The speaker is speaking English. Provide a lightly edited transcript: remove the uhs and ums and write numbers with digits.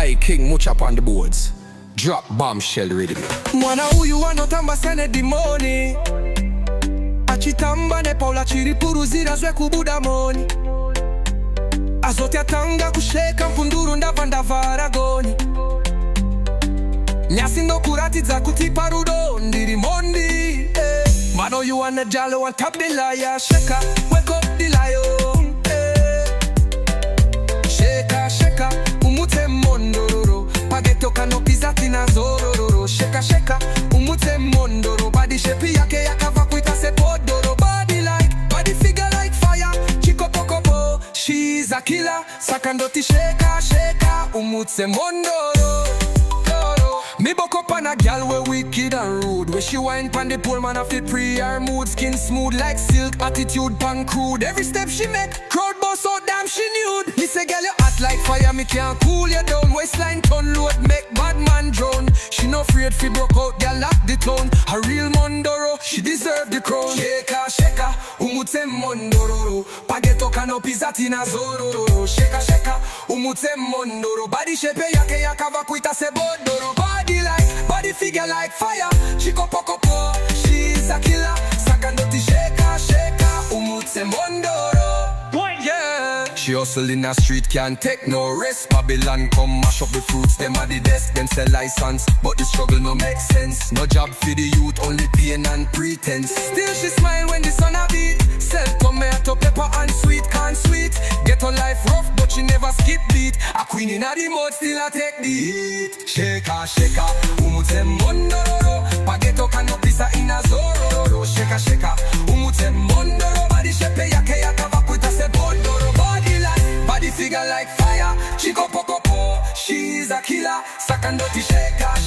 Hey King Much up on the boards. Drop bombshell rhythm. Mwana huyu anotamba sene dimoni, achitamba ne Paula chiripuruzira zwe kubudamoni, azote atanga kusheka mpunduru ndava ndavaragoni, nyasi ndo kuratidza kuti parudo ndiri mondi. Mano you wanna jalo on top the liar, sheka wake up the lion. Sheka sheka umute mondororo, pageto kanopiza tina zororo. Sheka sheka umute mondoro, body shape yake yakava kuita se podoro. Body like, body figure like fire, chiko pokopo, she's a killer. Sakandoti sheka sheka umute mondoro. Me buck up on a gal we wicked and rude, where she wine pan the pole man a fit pre her mood. Skin smooth like silk, attitude pan crude. Every step she make, crowd boss so damn she nude. Me say girl you hot like fire, me can't cool you down. Waistline turn load, make bad man drown. She no afraid fi broke out, girl lock the tone. A real Mondoro, she deserve the crown. Sheka sheka, umute Mondoro, pageto kanopiza tina zororo. Sheka sheka, umute Mondoro, body shape yake yakava kuita se bodoro. Body figure like fire, chiko pokopo, she's a killer. Sakandoti sheka sheka, umutse mondoro. Yeah. She hustle in the street, can't take no risk. Babylon come mash up the fruits, them at the desk. Them sell license, but the struggle no make sense. No job for the youth, only pain and pretense. Still she smile when the sun a beat. Sell tomato, pepper and sweet, can't sweet. Get her life rough, but she never skip beat. A queen in the mud, still a take the heat. Sheka sheka, umute mondoro, pageto kanopisa ina zororo. Sheka sheka, umute mondoro, body shape yake yakava kuita se bodoro. Body like, body figure like fire, chiko pokopo, she's a killer. Sakandoti sheka